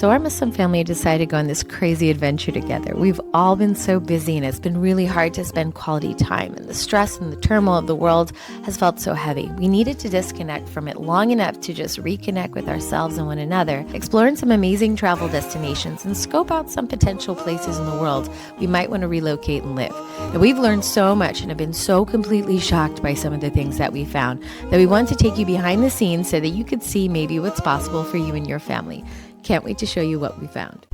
So our Muslim family decided to go on this crazy adventure together. We've all been so busy and it's been really hard to spend quality time, and the stress and the turmoil of the world has felt so heavy. We needed to disconnect from it long enough to just reconnect with ourselves and one another, exploring some amazing travel destinations and scope out some potential places in the world we might want to relocate and live. And we've learned so much and have been so completely shocked by some of the things that we found that we want to take you behind the scenes so that you could see maybe what's possible for you and your family. Can't wait to show you what we found.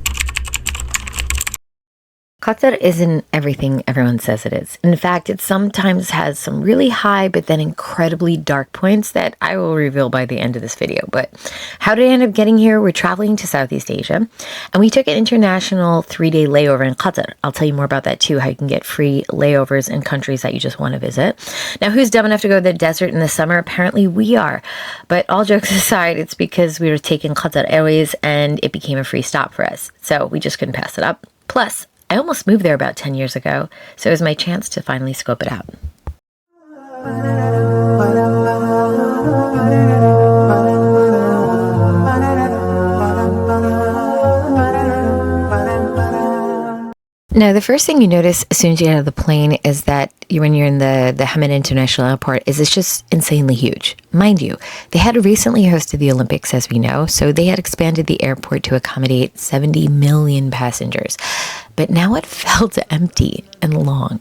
Qatar isn't everything everyone says it is. In fact, it sometimes has some really high but then incredibly dark points that I will reveal by the end of this video. But how did I end up getting here? We're traveling to Southeast Asia, and we took an international 3-day layover in Qatar. I'll tell you more about that too, how you can get free layovers in countries that you just want to visit. Now, who's dumb enough to go to the desert in the summer? Apparently we are. But all jokes aside, it's because we were taking Qatar Airways and it became a free stop for us. So we just couldn't pass it up. Plus, I almost moved there about 10 years ago, so it was my chance to finally scope it out. Now, the first thing you notice as soon as you get out of the plane is that when you're in the Hamad International Airport is it's just insanely huge. Mind you, they had recently hosted the Olympics, as we know, so they had expanded the airport to accommodate 70 million passengers. But now it felt empty and long.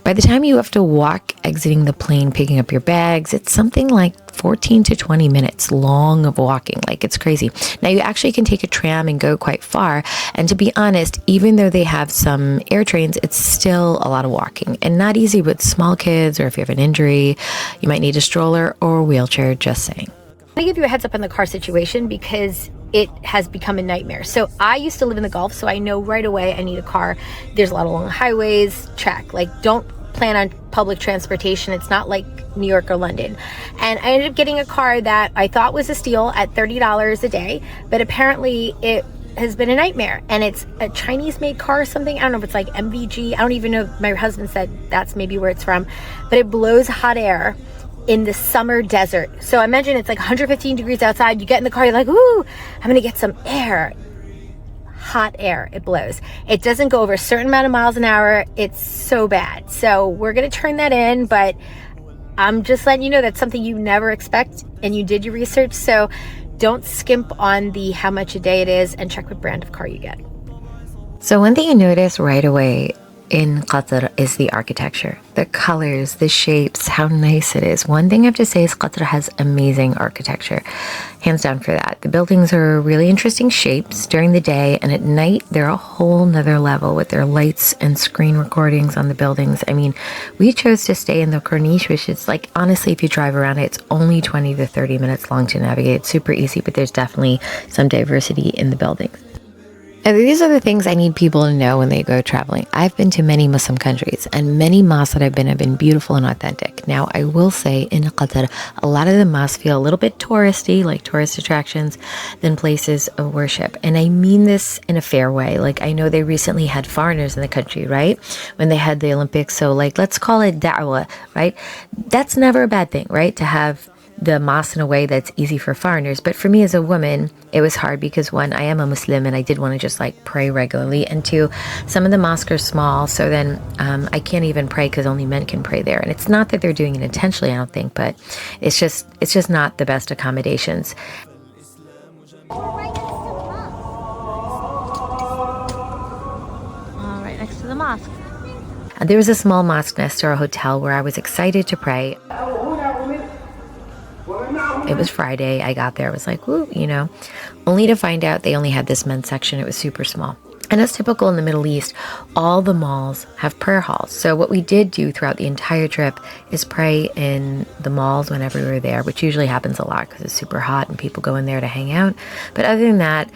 By the time you have to walk exiting the plane, picking up your bags, it's something like 14 to 20 minutes long of walking. Like, it's crazy. Now, you actually can take a tram and go quite far. And to be honest, even though they have some air trains, it's still a lot of walking and not easy with small kids, or if you have an injury, you might need a stroller or a wheelchair, just saying. Let me give you a heads up on the car situation because it has become a nightmare. So I used to live in the Gulf, so I know right away I need a car. There's a lot of long highways, check. Like, don't plan on public transportation. It's not like New York or London. And I ended up getting a car that I thought was a steal at $30 a day, but apparently it has been a nightmare. And it's a Chinese-made car or something. I don't know if it's like MVG. I don't even know. My husband said that's maybe where it's from. But it blows hot air in the summer desert. So imagine it's like 115 degrees outside. You get in the car, you're like, ooh, I'm gonna get some air. Hot air, it blows. It doesn't go over a certain amount of miles an hour. It's so bad. So we're gonna turn that in, but I'm just letting you know that's something you never expect, and you did your research. So don't skimp on the how much a day it is, and check what brand of car you get. So one thing you notice right away in Qatar is the architecture, the colors, the shapes, how nice it is. One thing I have to say is Qatar has amazing architecture, hands down for that. The buildings are really interesting shapes during the day, and at night they're a whole nother level with their lights and screen recordings on the buildings. I mean, we chose to stay in the Corniche, which is like, honestly, if you drive around it, it's only 20 to 30 minutes long to navigate. It's super easy, but there's definitely some diversity in the buildings. Now, these are the things I need people to know when they go traveling. I've been to many Muslim countries, and many mosques that I've been have been beautiful and authentic. Now, I will say in Qatar, a lot of the mosques feel a little bit touristy, like tourist attractions, than places of worship. And I mean this in a fair way. Like, I know they recently had foreigners in the country, right? When they had the Olympics. So, like, let's call it da'wah, right? That's never a bad thing, right? To have the mosque in a way that's easy for foreigners. But for me as a woman, it was hard because, one, I am a Muslim and I did want to just like pray regularly, and two, some of the mosques are small, so then I can't even pray because only men can pray there. And it's not that they're doing it intentionally, I don't think, but it's just not the best accommodations. All right next to the mosque. There was a small mosque next to our hotel where I was excited to pray. It was Friday. I got there. I was like, woo, you know, only to find out they only had this men's section. It was super small. And as typical in the Middle East, all the malls have prayer halls. So what we did do throughout the entire trip is pray in the malls whenever we were there, which usually happens a lot because it's super hot and people go in there to hang out. But other than that,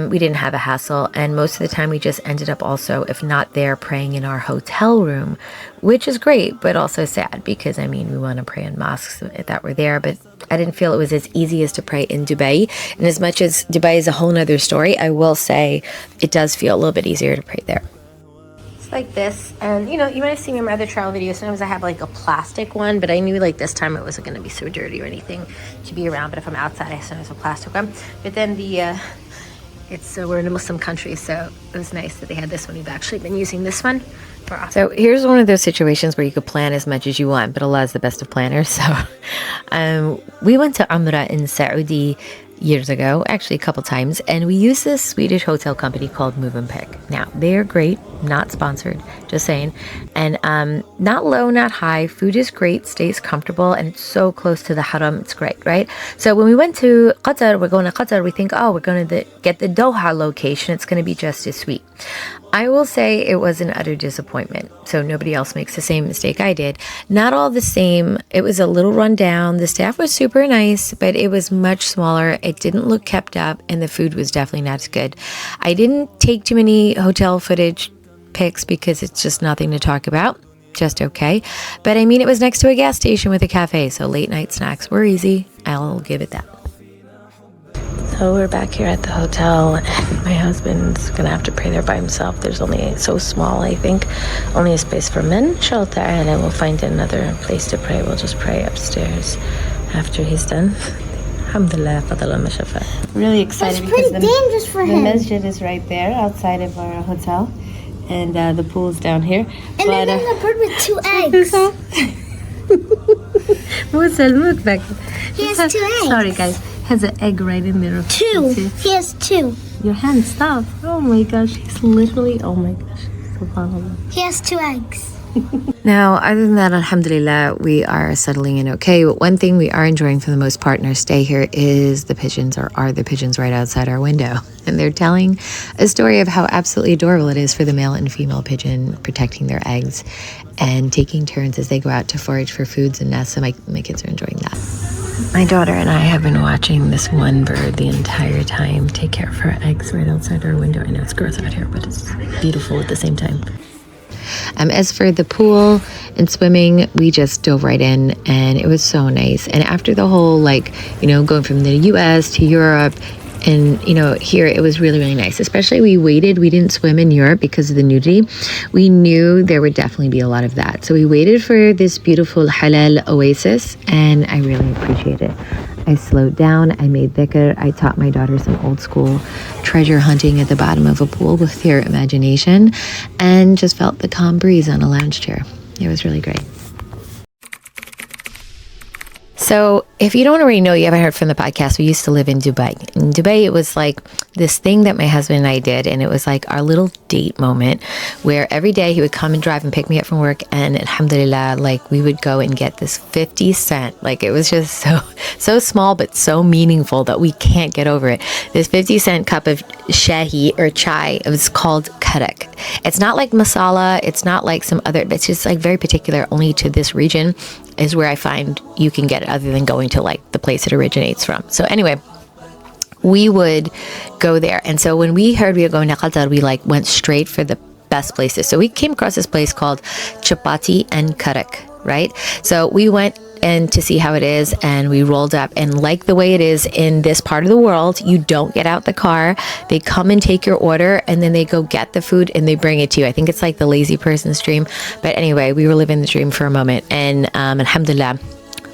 we didn't have a hassle, and most of the time we just ended up also, if not there, praying in our hotel room, which is great, but also sad because, I mean, we want to pray in mosques that were there, but I didn't feel it was as easy as to pray in Dubai. And as much as Dubai is a whole nother story, I will say it does feel a little bit easier to pray there. It's like this, and you know, you might have seen in my other travel videos, sometimes I have like a plastic one, but I knew like this time it wasn't going to be so dirty or anything to be around. But if I'm outside, I sometimes have a plastic one. But then the we're in a Muslim country, so it was nice that they had this one. We've actually been using this one for office. So here's one of those situations where you could plan as much as you want, but Allah is the best of planners. So we went to Umrah in Saudi years ago, actually a couple times, and we used this Swedish hotel company called Move and Pick. Now, they're great, not sponsored, just saying, and not low, not high. Food is great, stays comfortable, and it's so close to the haram. It's great, right? So when we went to Qatar, we're going to Qatar, we think, oh, we're going to get the Doha location. It's going to be just as sweet. I will say it was an utter disappointment. So nobody else makes the same mistake I did. Not all the same. It was a little run down. The staff was super nice, but it was much smaller. It didn't look kept up, and the food was definitely not as good. I didn't take too many hotel footage pics because it's just nothing to talk about. Just okay. But I mean, it was next to a gas station with a cafe, so late night snacks were easy. I'll give it that. So we're back here at the hotel, and my husband's gonna have to pray there by himself. There's only, so small, I think, only a space for men, shelter, and then we'll find another place to pray. We'll just pray upstairs after he's done. Alhamdulillah, fadala ma shafa. Really excited because dangerous for the him. masjid is right there outside of our hotel, and the pool's down here. And then there's a bird with 2 eggs. He has 2 eggs. Sorry, guys. Has an egg right in there. 2. He has 2. Your hand, stop. Oh my gosh, he's literally, oh my gosh. SubhanAllah. He has 2 eggs. Now, other than that, alhamdulillah, we are settling in okay. But one thing we are enjoying for the most part in our stay here is the pigeons, or are the pigeons right outside our window. And they're telling a story of how absolutely adorable it is for the male and female pigeon protecting their eggs and taking turns as they go out to forage for foods and nests. So my kids are enjoying that. My daughter and I have been watching this one bird the entire time take care of her eggs right outside our window. I know it's gross out here, but it's beautiful at the same time. As for the pool and swimming, we just dove right in, and it was so nice. And after the whole, going from the US to Europe, and here it was really, really nice. Especially we didn't swim in Europe because of the nudity. We knew there would definitely be a lot of that, so we waited for this beautiful halal oasis, and I really appreciate it. I slowed down, I made dhikr, I taught my daughter some old school treasure hunting at the bottom of a pool with their imagination, and just felt the calm breeze on a lounge chair. It was really great. So if you don't already know, you haven't heard from the podcast, we used to live in Dubai. In Dubai, it was like this thing that my husband and I did, and it was like our little date moment where every day he would come and drive and pick me up from work, and alhamdulillah, we would go and get this 50 cent. It was just so small but so meaningful that we can't get over it. This 50-cent cup of shahi or chai, it was called karak. It's not like masala, it's not like some other, it's just very particular only to this region is where I find you can get it, other than going to the place it originates from. So anyway, we would go there. And so when we heard we were going to Qatar, we went straight for the best places. So we came across this place called Chapati and Karak, right? So we went and to see how it is, and we rolled up, and like the way it is in this part of the world, you don't get out the car. They come and take your order, and then they go get the food and they bring it to you. I think it's like the lazy person's dream, but anyway, we were living the dream for a moment, and alhamdulillah,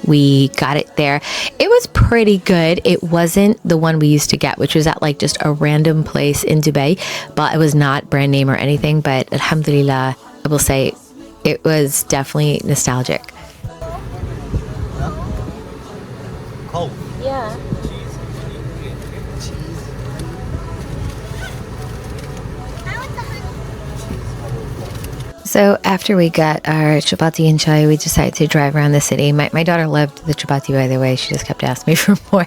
we got it there. It was pretty good. It wasn't the one we used to get, which was at just a random place in Dubai, but it was not brand name or anything. But alhamdulillah, I will say it was definitely nostalgic. Cold. Yeah. So after we got our chapati and chai, we decided to drive around the city. My daughter loved the chapati, by the way. She just kept asking me for more.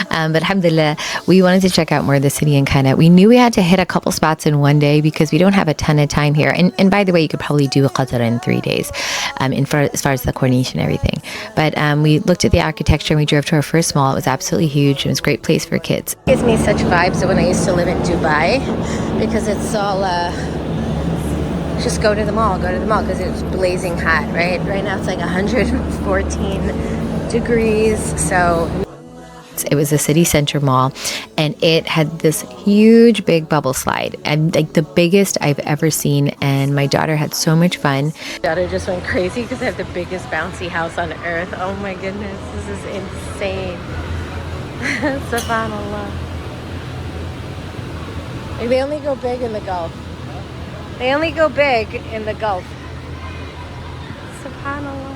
But alhamdulillah, we wanted to check out more of the city, and we knew we had to hit a couple spots in one day because we don't have a ton of time here. And by the way, you could probably do Qatar in 3 days as far as the Corniche and everything. But we looked at the architecture, and we drove to our first mall. It was absolutely huge. It was a great place for kids. It gives me such vibes of when I used to live in Dubai, because it's all... just go to the mall because it's blazing hot, right? Right now it's 114 degrees. So it was a city center mall, and it had this huge big bubble slide, and the biggest I've ever seen, and my daughter had so much fun. My daughter just went crazy because I have the biggest bouncy house on earth. Oh my goodness, this is insane. Subhanallah. Like, they only go big in the Gulf. They only go big in the Gulf. SubhanAllah.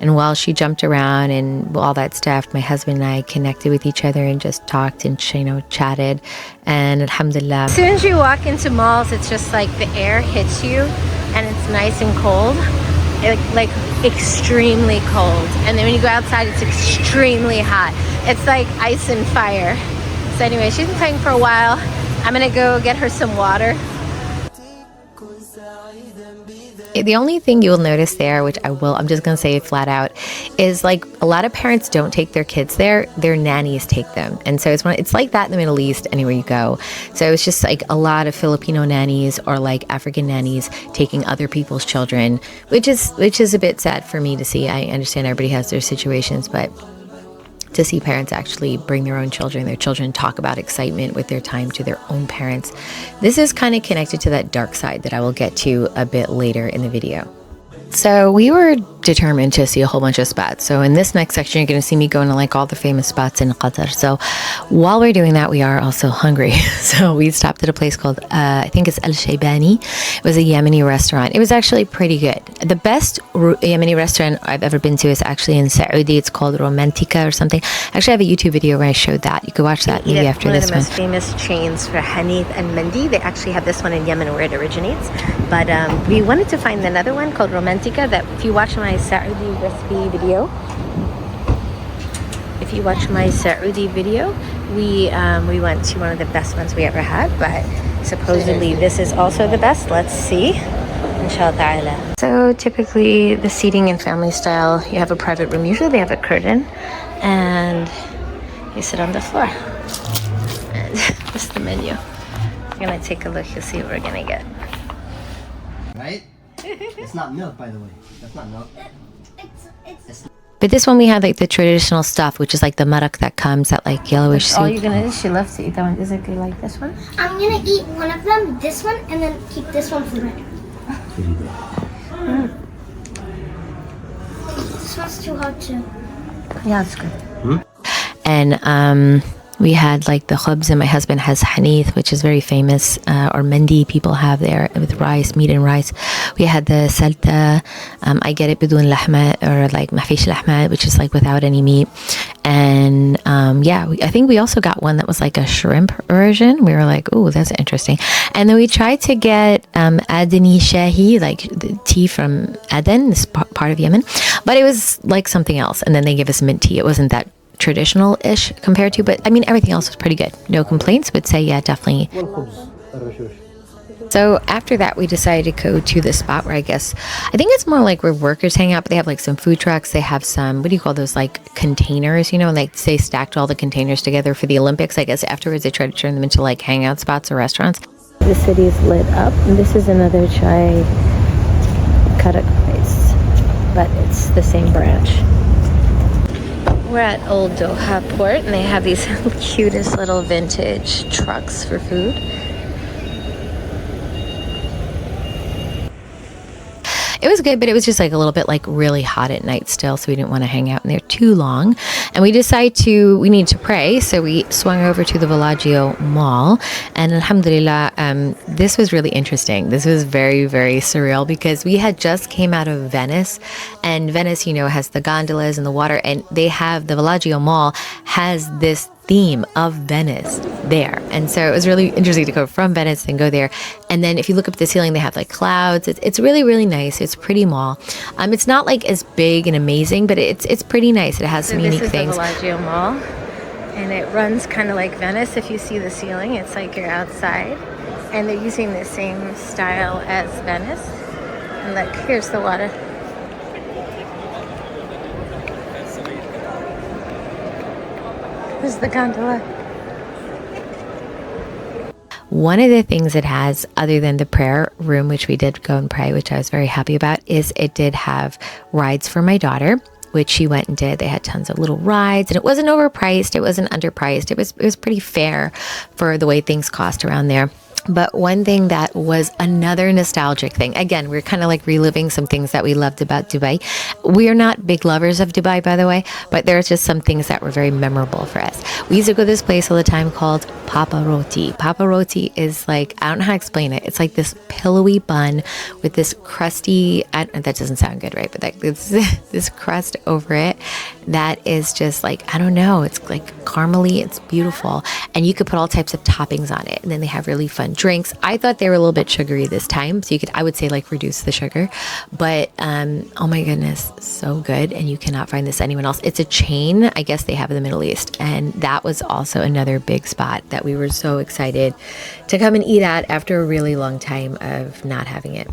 And while she jumped around and all that stuff, my husband and I connected with each other and just talked and, chatted. And alhamdulillah. As soon as you walk into malls, it's just like the air hits you and it's nice and cold. Like extremely cold. And then when you go outside, it's extremely hot. It's like ice and fire. So anyway, she's been playing for a while. I'm gonna go get her some water. The only thing you'll notice there, which I'm just going to say flat out, is like a lot of parents don't take their kids there, their nannies take them. And so it's like that in the Middle East anywhere you go. So it's just like a lot of Filipino nannies or like African nannies taking other people's children, which is a bit sad for me to see. I understand everybody has their situations, but to see parents actually bring their children talk about excitement with their time to their own parents. This is kind of connected to that dark side that I will get to a bit later in the video. So we were determined to see a whole bunch of spots. So in this next section, you're going to see me going to like all the famous spots in Qatar. So while we're doing that, we are also hungry. So we stopped at a place called, I think it's Al Shaybani. It was a Yemeni restaurant. It was actually pretty good. The best Yemeni restaurant I've ever been to is actually in Saudi. It's called Romantica or something. Actually, I have a YouTube video where I showed that. You could watch that maybe after this one. One of the most famous chains for Hanith and Mendi. They actually have this one in Yemen where it originates. But we wanted to find another one called Romantica that if you watch my Saudi recipe video, we went to one of the best ones we ever had, but supposedly this is also the best. Let's see, inshallah ta'ala. So typically the seating in family style, you have a private room. Usually they have a curtain and you sit on the floor. And this is the menu. We're gonna take a look, you'll see what we're gonna get. Right? It's not milk, by the way. That's not milk. But this one we had like the traditional stuff, which is like the marak that comes, that like yellowish soup. All you're gonna do, she loves to eat that one. Is it good like this one? I'm gonna eat one of them, this one, and then keep this one for later. This one's too hot too. Yeah, it's good. And we had like the khubz, and my husband has hanith, which is very famous, or mendi people have there with rice, meat and rice. We had the salta, I get it bidun lahma, or like mafish lahma, which is like without any meat. And I think we also got one that was like a shrimp version. We were like, oh, that's interesting. And then we tried to get Adani Shahi, like the tea from Aden, this part of Yemen, but it was like something else. And then they gave us mint tea. It wasn't that traditional-ish compared to, but I mean everything else was pretty good. No complaints, would say yeah, definitely. So after that we decided to go to the spot where I think it's more like where workers hang out, but they have like some food trucks. They have some, what do you call those, like containers, and like they stacked all the containers together for the Olympics. I guess afterwards they tried to turn them into like hangout spots or restaurants. The city is lit up, and this is another chai karak place, but it's the same branch. We're at Old Doha Port, and they have these cutest little vintage trucks for food. It was good, but it was just like a little bit like really hot at night still, so we didn't want to hang out in there too long. And we decided we need to pray, so we swung over to the Villaggio Mall. And alhamdulillah, this was really interesting. This was very, very surreal because we had just came out of Venice, and Venice, has the gondolas and the water, and the Villaggio Mall has this theme of Venice there. And so it was really interesting to go from Venice and go there. And then if you look up at the ceiling, they have like clouds. It's really, really nice. It's a pretty mall. It's not like as big and amazing, but it's pretty nice. It has some unique things. This is the Villaggio Mall, and it runs kind of like Venice. If you see the ceiling, it's like you're outside, and they're using the same style as Venice. And look, here's the water. This is the gondola. One of the things it has, other than the prayer room, which we did go and pray, which I was very happy about, is it did have rides for my daughter, which she went and did. They had tons of little rides, and it wasn't overpriced. It wasn't underpriced. It was pretty fair for the way things cost around there. But one thing that was another nostalgic thing, again, we're kind of like reliving some things that we loved about Dubai. We're not big lovers of Dubai, by the way, but there's just some things that were very memorable for us. We used to go to this place all the time called Papa Roti. Papa Roti is like, I don't know how to explain it. It's like this pillowy bun with this crusty, that doesn't sound good, right? But like this crust over it that is just like, I don't know, it's like caramely, it's beautiful. And you could put all types of toppings on it. And then they have really fun drinks. I thought they were a little bit sugary this time. So I would say like reduce the sugar. But oh my goodness, so good. And you cannot find this anywhere else. It's a chain, I guess they have in the Middle East. And that was also another big spot that we were so excited to come and eat at after a really long time of not having it.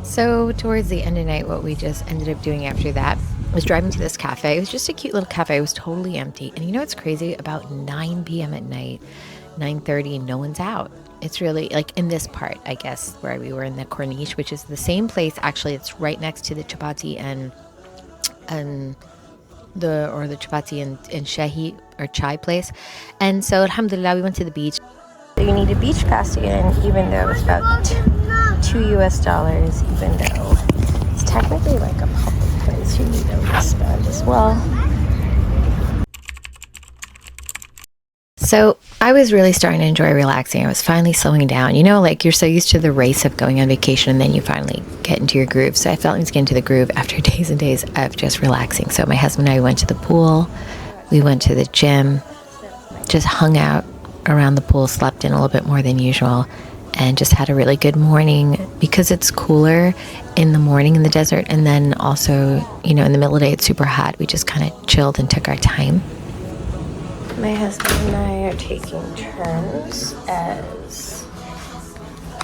So towards the end of the night, what we just ended up doing after that was driving to this cafe. It was just a cute little cafe. It was totally empty. And you know what's crazy? About 9 p.m. at night, 9:30, no one's out. It's really like in this part, I guess, where we were in the Corniche, which is the same place. Actually, it's right next to the chapati and the chapati and shahi or chai place. And so alhamdulillah, we went to the beach. You need a beach pass to get in, even though it's about $2 US, even though it's technically like a public place. You need a wristband as well. So I was really starting to enjoy relaxing. I was finally slowing down. You know, like you're so used to the race of going on vacation and then you finally get into your groove. So I felt like I was getting into the groove after days and days of just relaxing. So my husband and I went to the pool. We went to the gym, just hung out around the pool, slept in a little bit more than usual, and just had a really good morning because it's cooler in the morning in the desert. And then also, you know, in the middle of the day, it's super hot. We just kind of chilled and took our time. My husband and I are taking turns as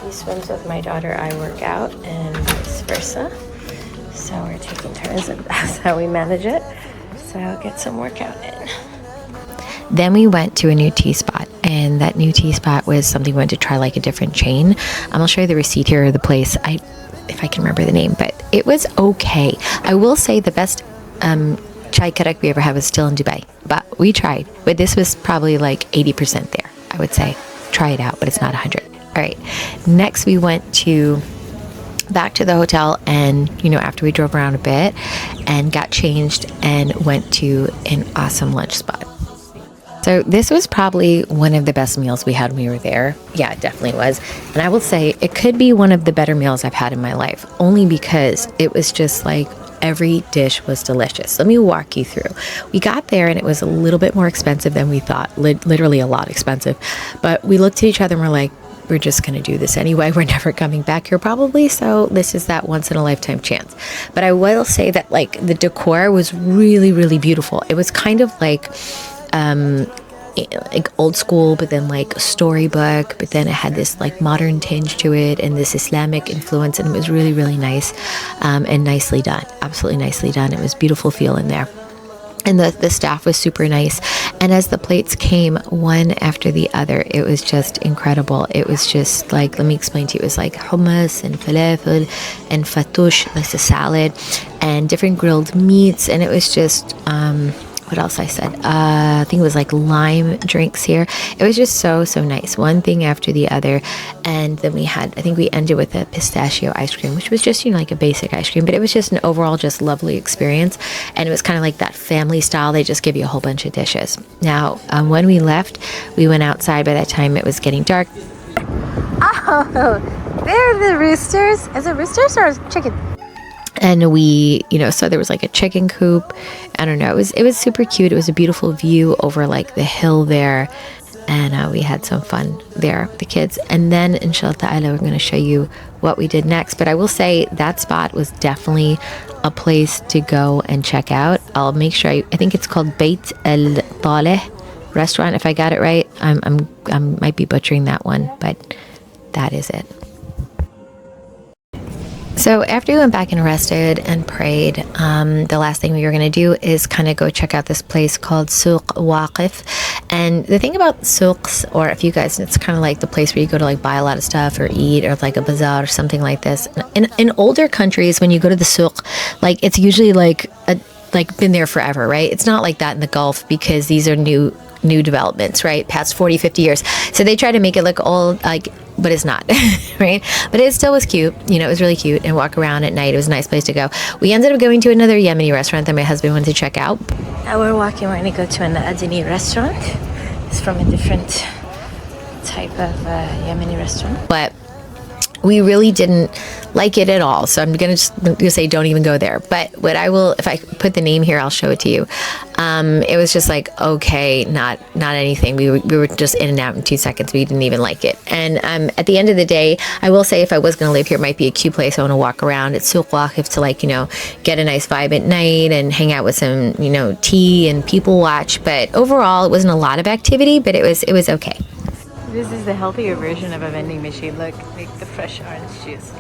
he swims with my daughter, I work out, and vice versa. So we're taking turns and that's how we manage it. So I'll get some workout in. Then we went to a new tea spot, and that new tea spot was something we wanted to try, like a different chain. I'll show you the receipt here of the place, if I can remember the name, but it was okay. I will say the best chai karak we ever had was still in Dubai, but we tried. But this was probably like 80% there, I would say. Try it out, but it's not 100. All right. Next, we went back to the hotel, and you know, after we drove around a bit and got changed and went to an awesome lunch spot. So this was probably one of the best meals we had when we were there. Yeah, it definitely was. And I will say it could be one of the better meals I've had in my life, only because it was just like every dish was delicious. Let me walk you through. We got there and it was a little bit more expensive than we thought, literally a lot expensive. But we looked at each other and we're like, we're just going to do this anyway. We're never coming back here probably. So this is that once in a lifetime chance. But I will say that like the decor was really, really beautiful. It was kind of like old school, but then like a storybook, but then it had this like modern tinge to it and this Islamic influence, and it was really, really nice and nicely done. Absolutely nicely done. It was beautiful feel in there. And the staff was super nice. And as the plates came one after the other, it was just incredible. It was just like, let me explain to you. It was like hummus and falafel and fattoush, like a salad, and different grilled meats. And it was just, what else I said? I think it was like lime drinks here. It was just so, so nice. One thing after the other. And then I think we ended with a pistachio ice cream, which was just, you know, like a basic ice cream, but it was just an overall just lovely experience. And it was kind of like that family style. They just give you a whole bunch of dishes. Now, when we left, we went outside. By that time, it was getting dark. Oh, there are the roosters. Is it roosters or chicken? And we, you know, so there was like a chicken coop. I don't know. It was super cute. It was a beautiful view over like the hill there. And we had some fun there, the kids. And then, inshallah ta'ala, we're going to show you what we did next. But I will say that spot was definitely a place to go and check out. I'll make sure, I think it's called Beit El Taleh restaurant, if I got it right. I might be butchering that one, but that is it. So after we went back and rested and prayed, the last thing we were going to do is kind of go check out this place called Souq Waqif. And the thing about souqs, or if you guys, it's kind of like the place where you go to like buy a lot of stuff or eat, or like a bazaar or something like this. In older countries, when you go to the souq, like it's usually like been there forever, right? It's not like that in the Gulf, because these are new developments, right? Past 40, 50 years. So they try to make it look old, like but it's not, right? But it still was cute. You know, it was really cute, and walk around at night. It was a nice place to go. We ended up going to another Yemeni restaurant that my husband wanted to check out. Now we're walking. We're going to go to an Adini restaurant. It's from a different type of Yemeni restaurant, but we really didn't like it at all. So I'm gonna say don't even go there. But what I will, if I put the name here, I'll show it to you. It was just like, okay, not anything. We were just in and out in 2 seconds. We didn't even like it. And at the end of the day, I will say if I was gonna live here, it might be a cute place. I want to walk around at Souq Waqif to, like, you know, get a nice vibe at night and hang out with some, you know, tea and people watch. But overall, it wasn't a lot of activity, but it was okay. This is the healthier version of a vending machine. Look, like the fresh orange juice.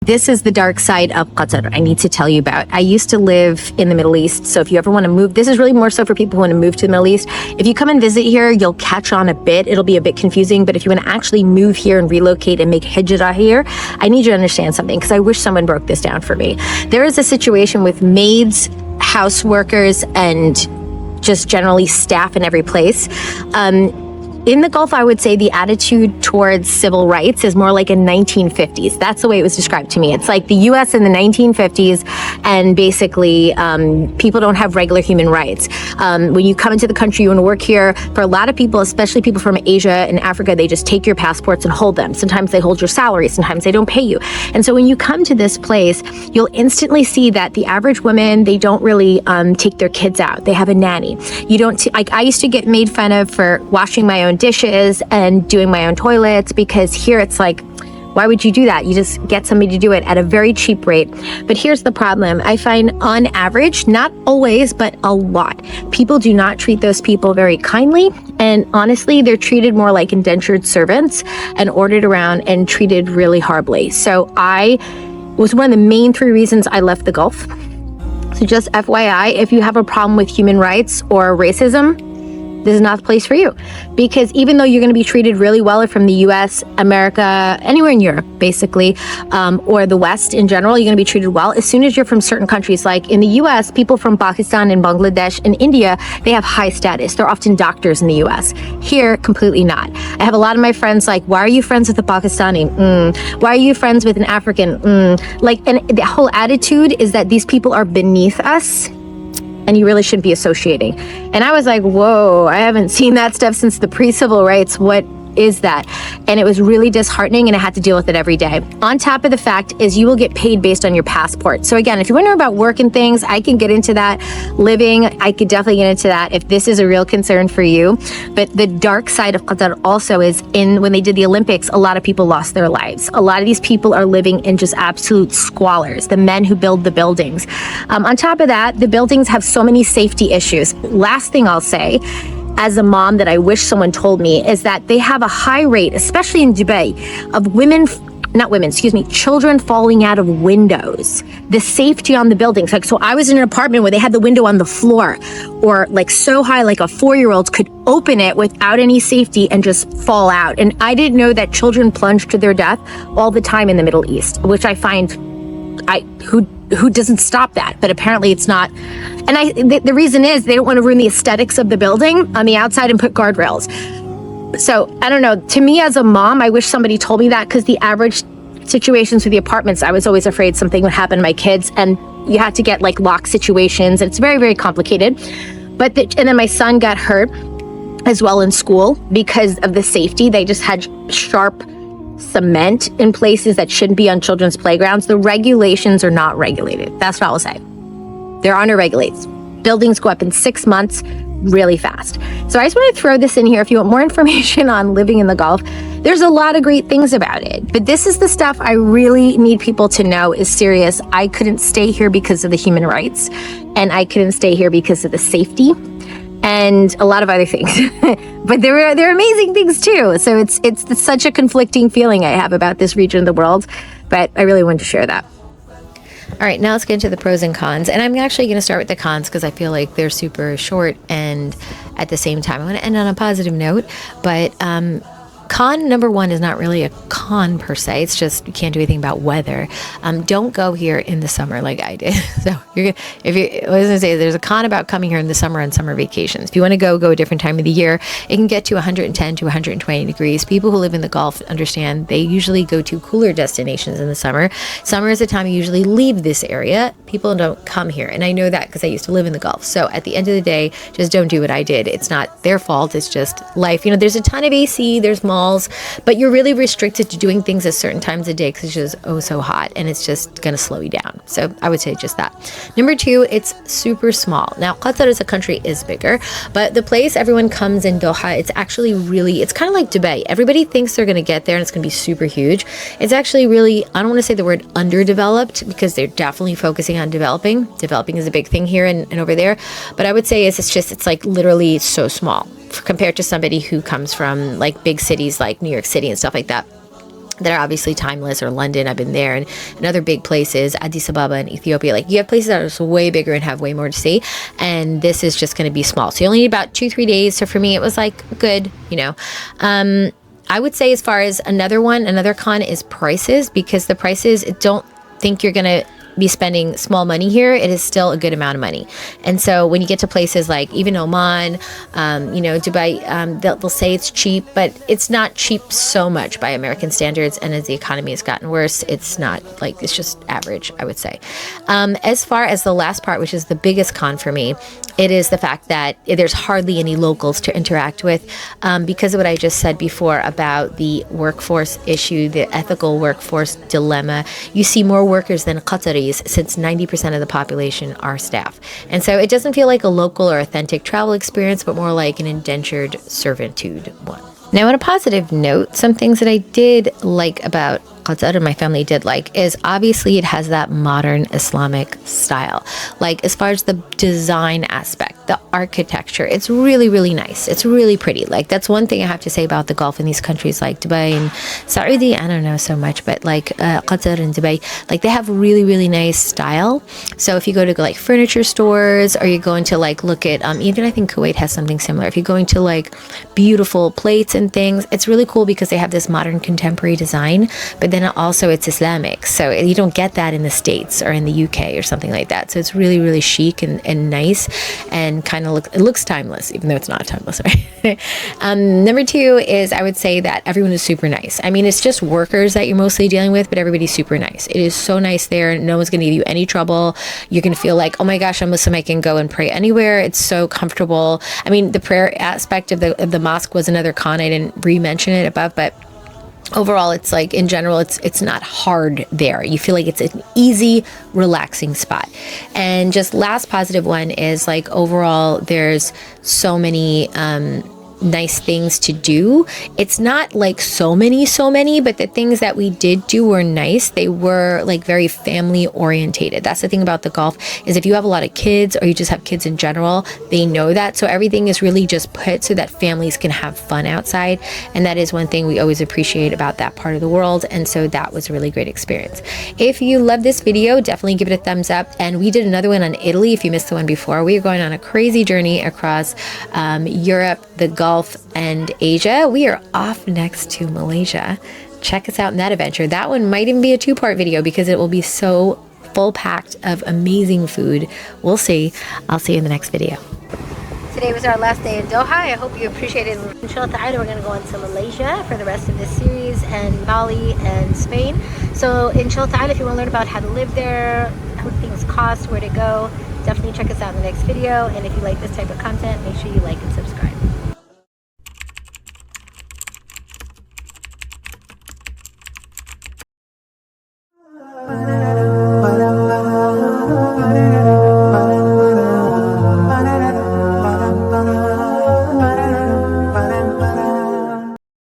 This is the dark side of Qatar I need to tell you about. I used to live in the Middle East, so if you ever want to move, this is really more so for people who want to move to the Middle East. If you come and visit here, you'll catch on a bit. It'll be a bit confusing, but if you want to actually move here and relocate and make hijrah here, I need you to understand something, because I wish someone broke this down for me. There is a situation with maids, house workers, and just generally staff in every place. In the Gulf, I would say the attitude towards civil rights is more like a 1950s. That's the way it was described to me. It's like the US in the 1950s, and basically people don't have regular human rights. When you come into the country, you want to work here. For a lot of people, especially people from Asia and Africa, they just take your passports and hold them. Sometimes they hold your salary, sometimes they don't pay you. And so when you come to this place, you'll instantly see that the average woman, they don't really take their kids out. They have a nanny. You don't, like, I used to get made fun of for washing my own dishes and doing my own toilets, because here it's like, why would you do that? You just get somebody to do it at a very cheap rate. But here's the problem. I find on average, not always, but a lot, people do not treat those people very kindly. And honestly, they're treated more like indentured servants and ordered around and treated really horribly. So I was one of the main 3 reasons I left the Gulf. So just FYI, if you have a problem with human rights or racism, this is not the place for you, because even though you're going to be treated really well from the US, America, anywhere in Europe, basically, or the West in general, you're going to be treated well. As soon as you're from certain countries, like in the US, people from Pakistan and Bangladesh and India, they have high status. They're often doctors in the US. Here, completely not. I have a lot of my friends like, why are you friends with a Pakistani? Why are you friends with an African? Like, and the whole attitude is that these people are beneath us, and you really shouldn't be associating. And I was like, whoa, I haven't seen that stuff since the pre-civil rights. What is that? And it was really disheartening, and I had to deal with it every day. On top of the fact is you will get paid based on your passport. So again, if you're wondering about work and things, I can get into that. Living, I could definitely get into that if this is a real concern for you. But the dark side of Qatar also is when they did the Olympics, a lot of people lost their lives. A lot of these people are living in just absolute squalors, the men who build the buildings. On top of that, the buildings have so many safety issues. Last thing I'll say, as a mom, that I wish someone told me, is that they have a high rate, especially in Dubai, of children falling out of windows. The safety on the buildings, like, so I was in an apartment where they had the window on the floor, or like so high, like a 4-year-old could open it without any safety and just fall out. And I didn't know that children plunge to their death all the time in the Middle East, which I find, who doesn't stop that? But apparently it's not. And the reason is they don't want to ruin the aesthetics of the building on the outside and put guardrails. So I don't know. To me as a mom, I wish somebody told me that, because the average situations with the apartments, I was always afraid something would happen to my kids, and you had to get like lock situations. It's very, very complicated. And then my son got hurt as well in school because of the safety. They just had sharp cement in places that shouldn't be on children's playgrounds. The regulations are not regulated. That's what I will say. They're underregulated. Buildings go up in 6 months really fast. So I just want to throw this in here. If you want more information on living in the Gulf, there's a lot of great things about it. But this is the stuff I really need people to know is serious. I couldn't stay here because of the human rights, and I couldn't stay here because of the safety, and a lot of other things. But there are amazing things too. So it's such a conflicting feeling I have about this region of the world, but I really wanted to share that. All right, now let's get into the pros and cons. And I'm actually going to start with the cons because I feel like they're super short, and at the same time, I want to end on a positive note. But Con number one is not really a con per se. It's just you can't do anything about weather. Don't go here in the summer like I did. So you're gonna, if you, I was gonna say there's a con about coming here in the summer on summer vacations. If you want to go a different time of the year. It can get to 110 to 120 degrees. People who live in the Gulf understand they usually go to cooler destinations in the summer. Summer is the time you usually leave this area. People don't come here, and I know that because I used to live in the Gulf. So at the end of the day, just don't do what I did. It's not their fault. It's just life. You know, there's a ton of AC, there's malls, but you're really restricted to doing things at certain times of day because it's just so hot, and it's just going to slow you down. So I would say just that. Number two, it's super small. Now, Qatar as a country is bigger, but the place everyone comes in Doha, it's actually really, it's kind of like Dubai. Everybody thinks they're going to get there and it's going to be super huge. It's actually really, I don't want to say the word underdeveloped because they're definitely focusing on developing. Developing is a big thing here and over there. But I would say it's like literally so small compared to somebody who comes from like big cities like New York City and stuff like that. That are obviously timeless, or London, I've been there, and other big places, Addis Ababa and Ethiopia. Like, you have places that are way bigger and have way more to see, and this is just going to be small. So you only need about 2-3 days. So for me, it was like good, you know. I would say as far as another con is prices, because the prices, don't think you're going to be spending small money here. It is still a good amount of money. And so when you get to places like even Oman, you know, Dubai, they'll say it's cheap, but it's not cheap so much by American standards. And as the economy has gotten worse, it's not like, it's just average, I would say. As far as the last part, which is the biggest con for me, it is the fact that there's hardly any locals to interact with, because of what I just said before about the workforce issue, the ethical workforce dilemma. You see more workers than Qataris, since 90% of the population are staff. And so it doesn't feel like a local or authentic travel experience, but more like an indentured servitude one. Now, on a positive note, some things that I did like about Qatar and my family did like is obviously it has that modern Islamic style. Like, as far as the design aspect, the architecture, it's really, really nice. It's really pretty. Like, that's one thing I have to say about the Gulf in these countries like Dubai and Saudi. I don't know so much, but like Qatar and Dubai, like they have really, really nice style. So if you go to like furniture stores, or you're going to like look at, even I think Kuwait has something similar. If you're going to like beautiful plates and things, it's really cool because they have this modern contemporary design, but then also it's Islamic. So you don't get that in the States or in the UK or something like that. So it's really, really chic and nice, and kind of it looks timeless, even though it's not timeless, right? Number two is, I would say that everyone is super nice. I mean, it's just workers that you're mostly dealing with, but everybody's super nice. It is so nice there. No one's going to give you any trouble. You can feel like, oh my gosh, I'm Muslim, I can go and pray anywhere. It's so comfortable. I mean, the prayer aspect of the mosque was another con. I didn't re-mention it above, but overall, it's like, in general, it's not hard there. You feel like it's an easy, relaxing spot. And just last positive one is like, overall, there's so many nice things to do. It's not like so many, but the things that we did do were nice. They were like very family orientated. That's the thing about the Gulf, is if you have a lot of kids, or you just have kids in general, they know that. So everything is really just put so that families can have fun outside. And that is one thing we always appreciate about that part of the world. And so that was a really great experience. If you love this video, definitely give it a thumbs up. And we did another one on Italy. If you missed the one before, we are going on a crazy journey across Europe, the Gulf, and Asia. We are off next to Malaysia. Check us out in that adventure. That one might even be a 2-part video because it will be so full packed of amazing food. We'll see. I'll see you in the next video. Today was our last day in Doha. I hope you appreciated it. Inshallah ta'ala, we're going to go on to Malaysia for the rest of this series, and Bali and Spain. So inshallah ta'ala, if you want to learn about how to live there, what things cost, where to go, definitely check us out in the next video. And if you like this type of content, make sure you like and subscribe.